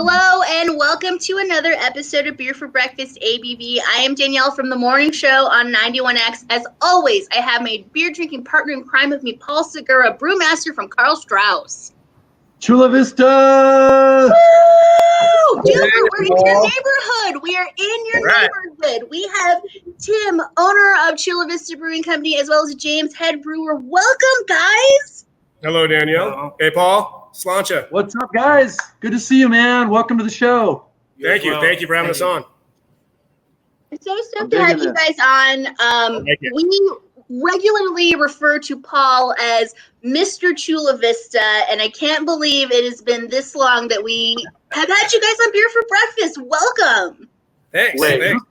Hello and welcome to another episode of Beer for Breakfast ABV. I am Danielle from the morning show on 91X. As always, I have my beer drinking partner in crime with me, Paul Segura, brewmaster from Karl Strauss. Chula Vista! Woo! Dude, we're in your neighborhood. We are in your neighborhood. We have Tim, owner of Chula Vista Brewing Company, as well as James, head brewer. Welcome, guys. Hello, Danielle. Hello. Hey, Paul. Slancha. What's up, guys? Good to see you, man. Welcome to the show. Thank you. Thank you for having us on. I'm so stoked to have you guys on. We regularly refer to Paul as Mr. Chula Vista, and I can't believe it has been this long that we have had you guys on Beer for Breakfast. Welcome. Thanks. Wait, Thanks.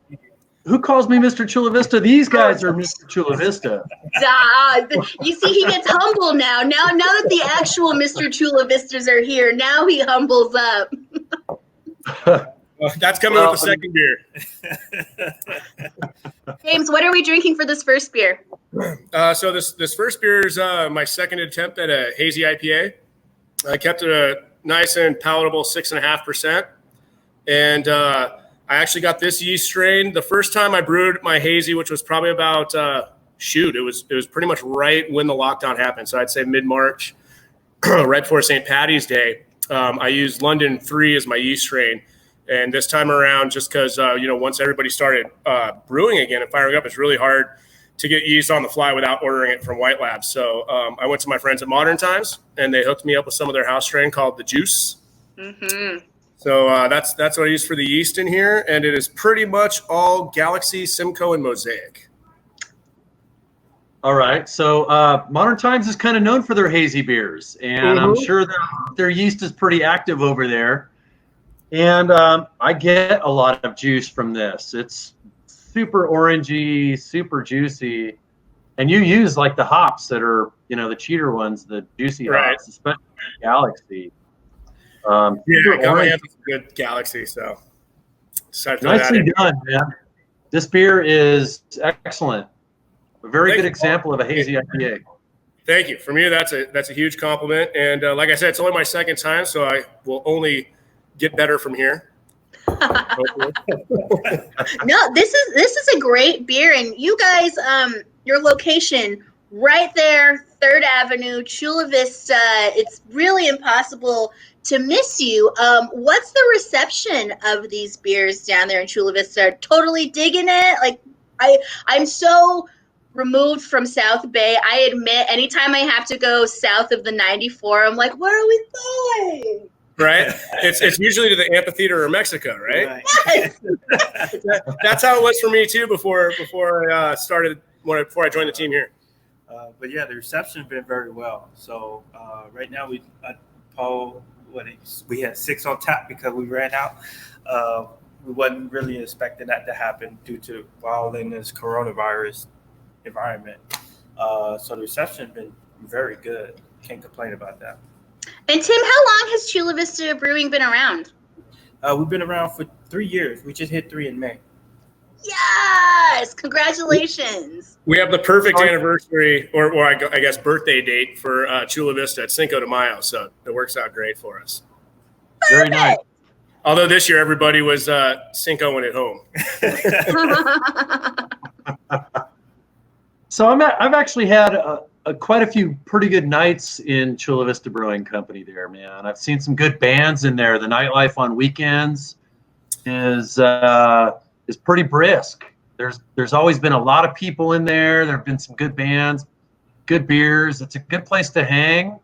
Who calls me Mr. Chula Vista? These guys are Mr. Chula Vista. You see, he gets humble now. Now that the actual Mr. Chula Vistas are here, now he humbles up. Well, that's coming with the second beer. James, what are we drinking for this first beer? So this first beer is my second attempt at a hazy IPA. I kept it a nice and palatable 6.5%, and I actually got this yeast strain the first time I brewed my hazy, which was probably about it was pretty much right when the lockdown happened. So I'd say mid-March, right before St. Patty's Day. I used London 3 as my yeast strain. And this time around, just because, once everybody started brewing again and firing up, it's really hard to get yeast on the fly without ordering it from White Labs. So I went to my friends at Modern Times, and they hooked me up with some of their house strain called the Juice. Mm-hmm. So that's what I use for the yeast in here. And it is pretty much all Galaxy, Simcoe, and Mosaic. All right. So Modern Times is kind of known for their hazy beers, and I'm sure their yeast is pretty active over there. And I get a lot of juice from this. It's super orangey, super juicy. And you use like the hops that are, the cheater ones, the juicy hops, especially Galaxy. I got my hands on good Galaxy, so. Nicely done, man. This beer is excellent. A very good example of a hazy IPA. Thank you. For me, that's a huge compliment. And like I said, it's only my second time, so I will only get better from here. No, this is a great beer, and you guys, your location right there, 3rd Avenue, Chula Vista. It's really impossible to miss you. What's the reception of these beers down there in Chula Vista? Totally digging it. Like I'm so removed from South Bay. I admit, anytime I have to go south of the 94, I'm like, where are we going? Right? It's usually to the amphitheater or Mexico, right? Yes. That's how it was for me too before I I joined the team here. But yeah, the reception's been very well. So right now Paul, we had 6 on tap because we ran out. We wasn't really expecting that to happen due to while in this coronavirus environment. So the reception's been very good. Can't complain about that. And Tim, how long has Chula Vista Brewing been around? We've been around for 3 years. We just hit 3 in May. Yes! Congratulations. We have the perfect anniversary, or I guess birthday date for Chula Vista at Cinco de Mayo, so it works out great for us. Very nice. Although this year everybody was Cincoing at home. So I've actually had quite a few pretty good nights in Chula Vista Brewing Company there, man. I've seen some good bands in there. The nightlife on weekends is pretty brisk. There's always been a lot of people in there. There have been some good bands, good beers. It's a good place to hang.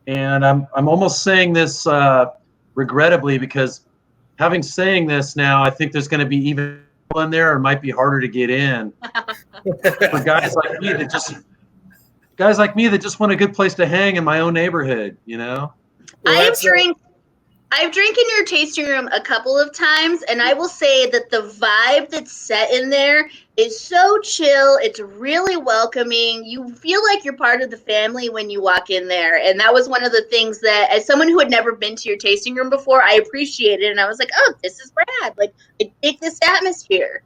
And I'm almost saying this regrettably, because having saying this now, I think there's going to be even people in there, or it might be harder to get in. For guys like me that just want a good place to hang in my own neighborhood, Well, I've drank in your tasting room a couple of times, and I will say that the vibe that's set in there is so chill. It's really welcoming. You feel like you're part of the family when you walk in there. And that was one of the things that, as someone who had never been to your tasting room before, I appreciated. And I was like, oh, this is rad. Like, I dig this atmosphere.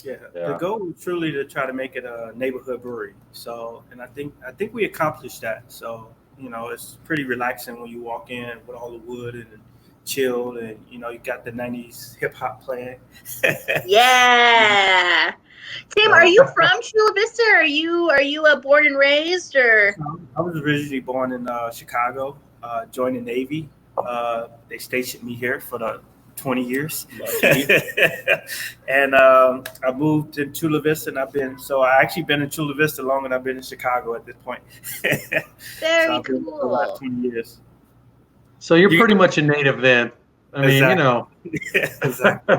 Yeah, the goal is truly to try to make it a neighborhood brewery. So, and I think we accomplished that. So, it's pretty relaxing when you walk in with all the wood and chill, and you got the '90s hip hop playing. Yeah. Tim, are you from Chula Vista? Are you born and raised, or? I was originally born in Chicago. Joined the Navy. They stationed me here for the 20 years. And I moved to Chula Vista, and I actually been in Chula Vista longer than I've been in Chicago at this point. Very I've been cool. for about 20 years. So you're pretty much a native then. I mean, Exactly.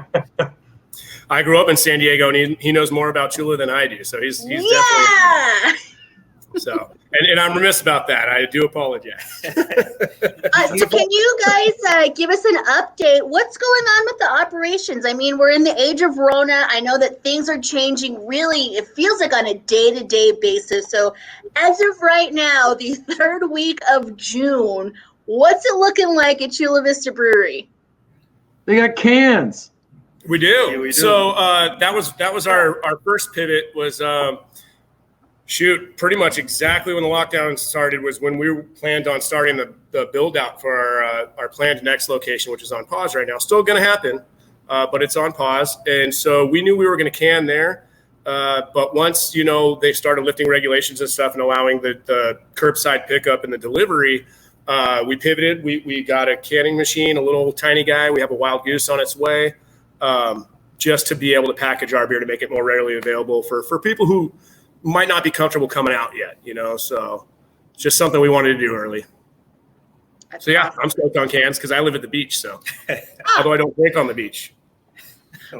I grew up in San Diego, and he knows more about Chula than I do. So he's definitely. So, and I'm remiss about that. I do apologize. So can you guys give us an update? What's going on with the operations? I mean, we're in the age of Rona. I know that things are changing really, it feels like on a day-to-day basis. So as of right now, the third week of June, what's it looking like at Chula Vista Brewery? they got cans. We do. Yeah, we do. So that was our first pivot was pretty much exactly when the lockdown started was when we planned on starting the build out for our planned next location, which is on pause right now. Still going to happen, but it's on pause. And so we knew we were going to can there. But once, they started lifting regulations and stuff and allowing the curbside pickup and the delivery, we pivoted. We got a canning machine, a little tiny guy. We have a Wild Goose on its way, just to be able to package our beer to make it more readily available for people who might not be comfortable coming out yet, so it's just something we wanted to do early. So yeah, I'm stoked on cans because I live at the beach. So although I don't drink on the beach.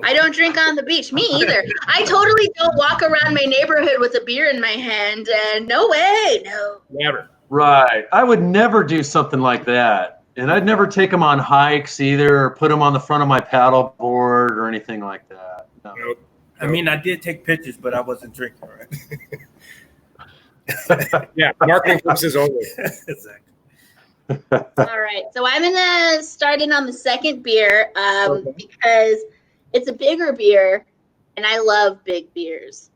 I don't drink on the beach. Me either. I totally don't walk around my neighborhood with a beer in my hand. And no way. No. Never. Right. I would never do something like that. And I'd never take them on hikes either, or put them on the front of my paddle board or anything like that. No. Nope. I mean, I did take pictures, but I wasn't drinking, right? Yeah, marketing purposes only. Exactly. All right. So I'm going to start in on the second beer because it's a bigger beer, and I love big beers.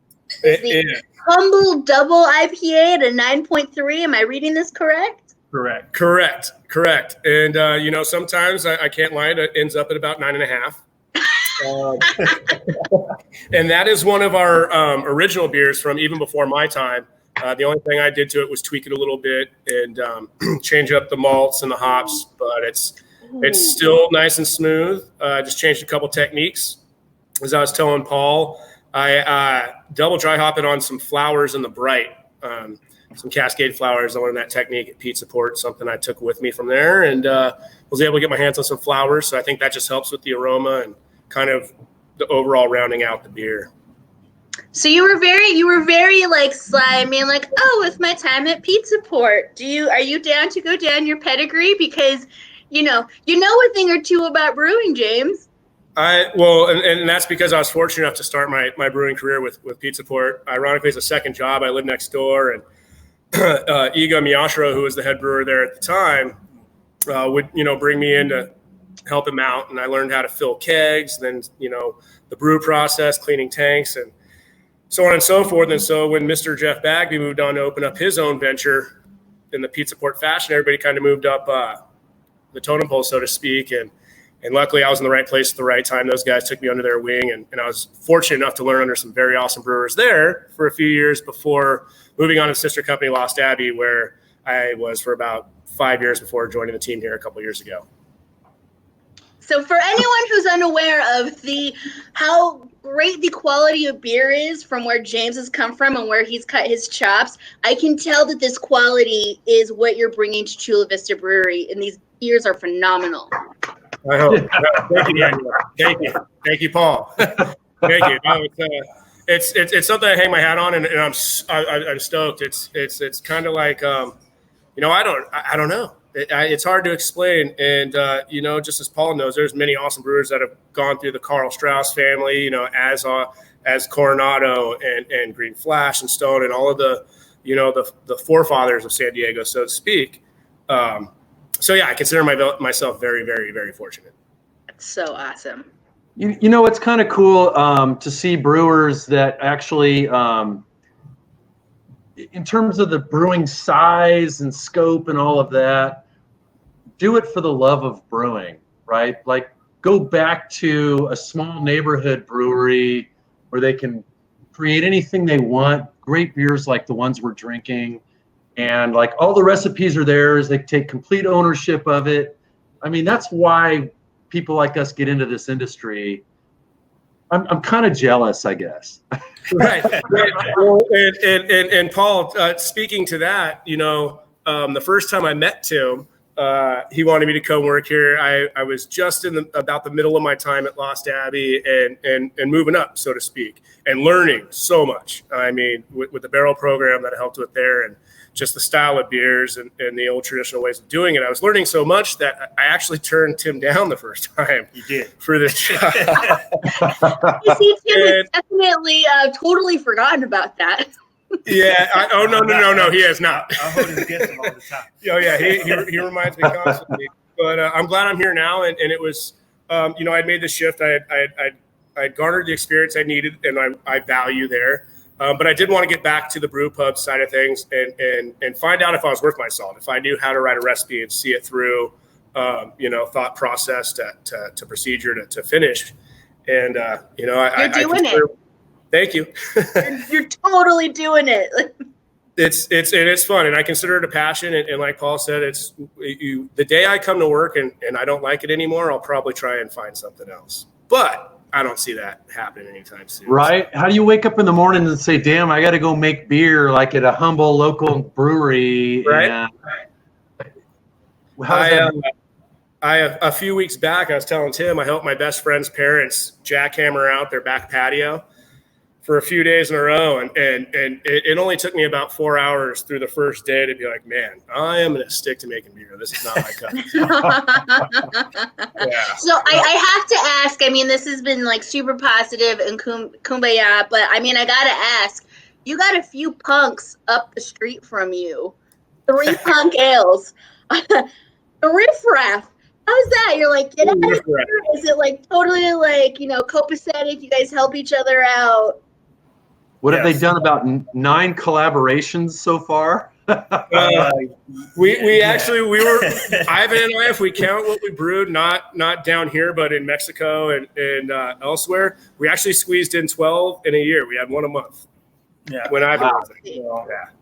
It's the Humble Double IPA at a 9.3. Am I reading this correct? Correct. And, sometimes I can't lie, it ends up at about 9.5. And that is one of our original beers from even before my time. The only thing I did to it was tweak it a little bit and change up the malts and the hops, but it's still nice and smooth. Just changed a couple techniques. As I was telling Paul, I double dry hop it on some flowers in the Bright, some Cascade flowers. I learned that technique at Pizza Port, something I took with me from there, and was able to get my hands on some flowers. So I think that just helps with the aroma and kind of the overall rounding out the beer. So you were very like slimy and like, with my time at Pizza Port, are you down to go down your pedigree? Because you know a thing or two about brewing, James. And that's because I was fortunate enough to start my brewing career with Pizza Port. Ironically, as a second job, I lived next door, and Iga Miyashiro, who was the head brewer there at the time, would bring me in to help him out, and I learned how to fill kegs, then the brew process, cleaning tanks, and so on and so forth. And so when Mr. Jeff Bagby moved on to open up his own venture in the Pizza Port fashion, everybody kind of moved up the totem pole, so to speak, and luckily I was in the right place at the right time. Those guys took me under their wing, and I was fortunate enough to learn under some very awesome brewers there for a few years before moving on to sister company Lost Abbey, where I was for about 5 years before joining the team here a couple of years ago. So for anyone who's unaware of how great the quality of beer is from where James has come from and where he's cut his chops, I can tell that this quality is what you're bringing to Chula Vista Brewery, and these beers are phenomenal. I hope. Thank you, Danielle. Thank you, Paul. Thank you. No, it's something I hang my hat on, and I'm stoked. It's kind of like I don't know. It's hard to explain, and just as Paul knows, there's many awesome brewers that have gone through the Carl Strauss family, as Coronado and Green Flash and Stone and all of the forefathers of San Diego, so to speak. So yeah, I consider myself very, very, very fortunate. That's so awesome. It's kind of cool to see brewers that actually, in terms of the brewing size and scope and all of that, do it for the love of brewing. right? Like go back to a small neighborhood brewery where they can create anything they want, great beers like the ones we're drinking. And like all the recipes are theirs. They take complete ownership of it. I mean, that's why people like us get into this industry. I'm kind of jealous, I guess. Right. Well, and Paul, speaking to that, the first time I met Tim, he wanted me to come work here. I was just in about the middle of my time at Lost Abbey and moving up, so to speak, and learning so much. I mean, with the barrel program that I helped with there and just the style of beers and the old traditional ways of doing it. I was learning so much that I actually turned Tim down the first time. You did. For this job. You see, Tim has definitely totally forgotten about that. Yeah. No, he has not. I hold his against him all the time. Oh yeah, he reminds me constantly. But I'm glad I'm here now, and it was, I'd made the shift. I'd garnered the experience I needed, and I value there. But I did want to get back to the brew pub side of things and find out if I was worth my salt, if I knew how to write a recipe and see it through, thought process to procedure to finish. And You're doing it. Thank you. You're totally doing it. It's fun, and I consider it a passion. And like Paul said, the day I come to work and I don't like it anymore, I'll probably try and find something else. But I don't see that happening anytime soon. Right? How do you wake up in the morning and say, "Damn, I got to go make beer like at a humble local brewery"? Right. And A few weeks back, I was telling Tim I helped my best friend's parents jackhammer out their back patio for a few days in a row, and it only took me about 4 hours through the first day to be like, man, I am going to stick to making beer. This is not my cup. Yeah. So I have to ask, I mean, this has been like super positive and kumbaya, but I mean, I got to ask, you got a few punks up the street from you, 3 punk ales, the riffraff. How's that? You're like, get out of here. Is it like totally like, copacetic? You guys help each other out? what have they done? About 9 collaborations so far? We actually were Ivan and I, if we count what we brewed, not down here, but in Mexico and elsewhere, we actually squeezed in 12 in a year. We had 1 a month. Yeah. When Ivan was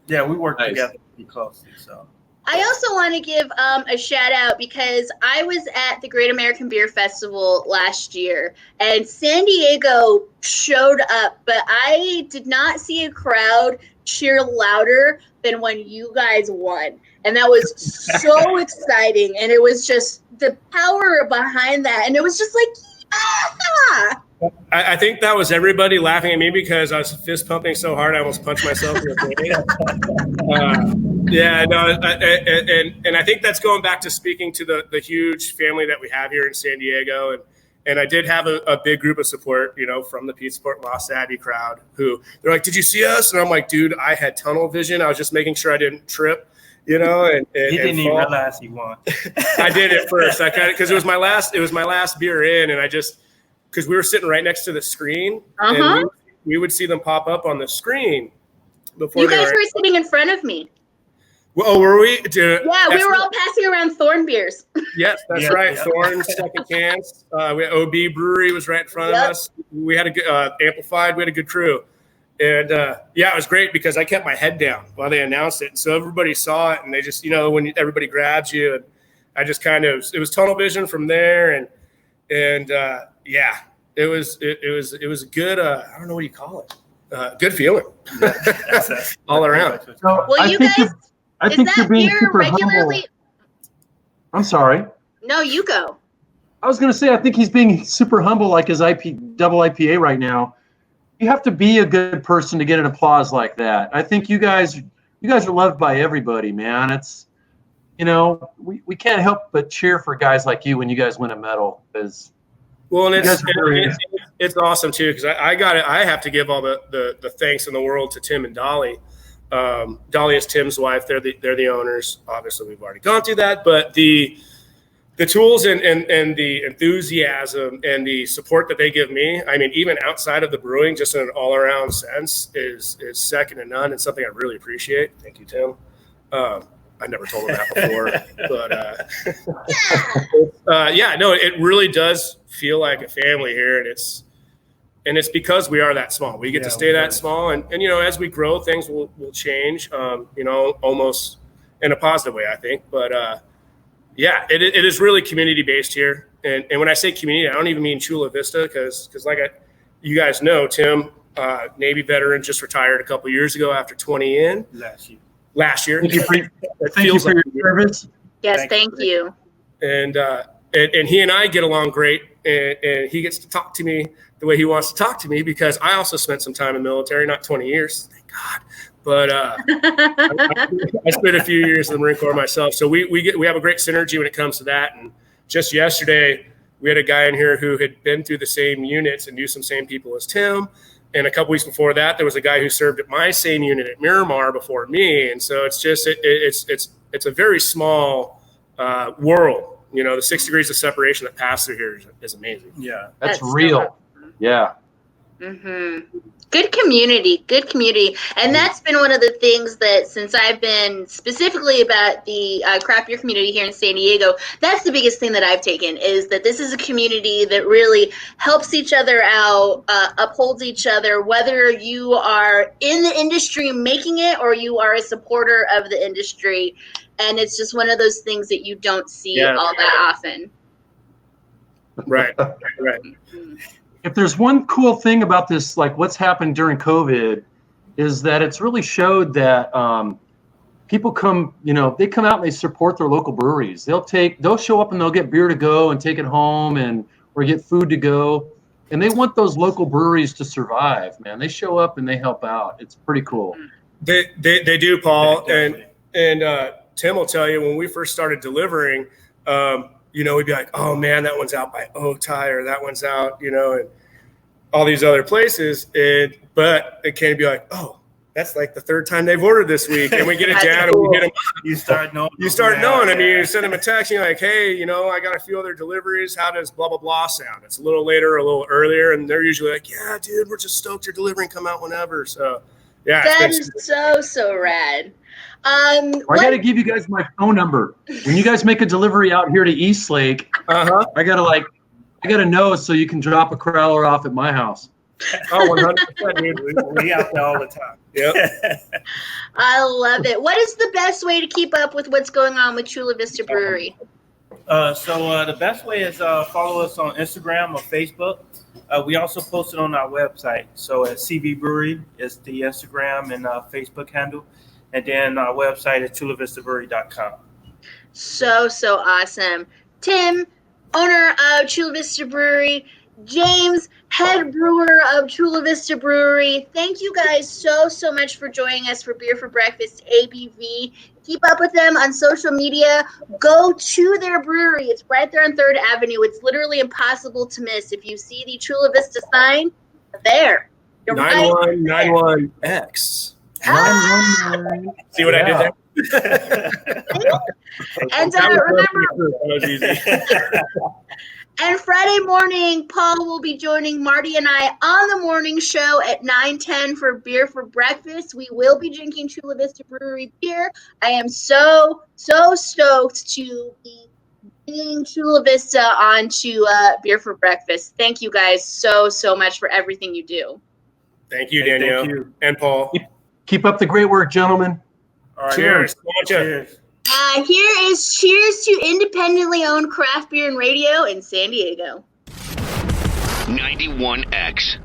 Yeah, we worked Nice. together pretty closely. So I also want to give a shout out because I was at the Great American Beer Festival last year and San Diego showed up, but I did not see a crowd cheer louder than when you guys won. And that was so exciting. And it was just the power behind that. And it was just like, yeah. I think that was everybody laughing at me because I was fist pumping so hard I almost punched myself in the face. And I think that's going back to speaking to the huge family that we have here in San Diego. And I did have a big group of support, from the Pizza Port Lost Abbey crowd who they're like, "Did you see us?" And I'm like, "Dude, I had tunnel vision. I was just making sure I didn't trip." he didn't even realize he won. I did it first. I kind of because it was my last beer in, and I just because we were sitting right next to the screen, and we would see them pop up on the screen before. You guys were sitting in front of me. Oh, were we? Yeah, we were all passing around Thorn beers. Yes, that's right. Yeah. Thorn, Second Chance. We had OB Brewery was right in front of us. We had a good Amplified. We had a good crew. And, it was great because I kept my head down while they announced it. So everybody saw it, and they just, when everybody grabs you. And I just it was tunnel vision from there. And it was a good, I don't know what you call it. Good feeling all around. So well, you guys... I think you're being super regularly? humble. I'm sorry. No, you go. I was going to say, I think he's being super humble, like his double IPA right now. You have to be a good person to get an applause like that. I think you guys are loved by everybody, man. It's, we can't help but cheer for guys like you when you guys win a medal. Well, and it's awesome too because I have to give all the thanks in the world to Tim and Dolly. Dolly is Tim's wife. They're the owners. Obviously, we've already gone through that, but the tools and the enthusiasm and the support that they give me, I mean, even outside of the brewing, just in an all-around sense, is second to none and something I really appreciate. Thank you, Tim. I never told him that before, but no, it really does feel like a family here, and it's because we are that small. We get to stay that small, and as we grow, things will change. Almost in a positive way, I think. But it is really community based here, and when I say community, I don't even mean Chula Vista, because you guys know, Tim, Navy veteran, just retired a couple years ago after 20 in. Last year. Thank you for your service. Yes, thank you. And he and I get along great, and he gets to talk to me the way he wants to talk to me, because I also spent some time in the military, not 20 years, thank God, but I spent a few years in the Marine Corps myself. So we have a great synergy when it comes to that. And just yesterday, we had a guy in here who had been through the same units and knew some same people as Tim. And a couple weeks before that, there was a guy who served at my same unit at Miramar before me. And so it's just it's a very small world. The 6 degrees of separation that pass through here is amazing. Yeah, that's real. Yeah. Mm-hmm. Good community. And that's been one of the things that, since I've been specifically about the craft beer community here in San Diego, that's the biggest thing that I've taken, is that this is a community that really helps each other out, upholds each other, whether you are in the industry making it or you are a supporter of the industry. And it's just one of those things that you don't see all that often. Right. Mm-hmm. If there's one cool thing about this, like what's happened during COVID, is that it's really showed that people come, they come out and they support their local breweries. They'll show up and they'll get beer to go and take it home, or get food to go. And they want those local breweries to survive, man. They show up and they help out. It's pretty cool. They do, Paul. And Tim will tell you, when we first started delivering, we'd be like, oh man, that one's out by Otay, or that one's out, and all these other places. But it can be like, oh, that's like the third time they've ordered this week, and we get it down and we get them. You start knowing. I mean, you send them a text, and you're like, hey, I got a few other deliveries. How does blah blah blah sound? It's a little later, or a little earlier, and they're usually like, yeah, dude, we're just stoked you're delivering. Come out whenever. So yeah, that is so rad. I got to give you guys my phone number. When you guys make a delivery out here to Eastlake, I gotta know, so you can drop a crowler off at my house. Oh, 100%, dude. We out there all the time. Yep. I love it. What is the best way to keep up with what's going on with Chula Vista Brewery? The best way is follow us on Instagram or Facebook. We also post it on our website. So at CV Brewery is the Instagram and Facebook handle. And then our website is chulavistabrewery.com. So awesome. Tim, owner of Chula Vista Brewery. James, head brewer of Chula Vista Brewery. Thank you guys so much for joining us for Beer for Breakfast ABV. Keep up with them on social media. Go to their brewery. It's right there on 3rd Avenue. It's literally impossible to miss. If you see the Chula Vista sign, there. 9191X. See what I did there? And remember, and Friday morning, Paul will be joining Marty and I on the morning show at 9:10 for Beer for Breakfast. We will be drinking Chula Vista Brewery beer. I am so stoked to be bringing Chula Vista onto Beer for Breakfast. Thank you guys so much for everything you do. Thank you, Danielle. Thank you. And Paul. Keep up the great work, gentlemen. All right, cheers. Cheers. Here is cheers to independently owned craft beer and radio in San Diego. 91X.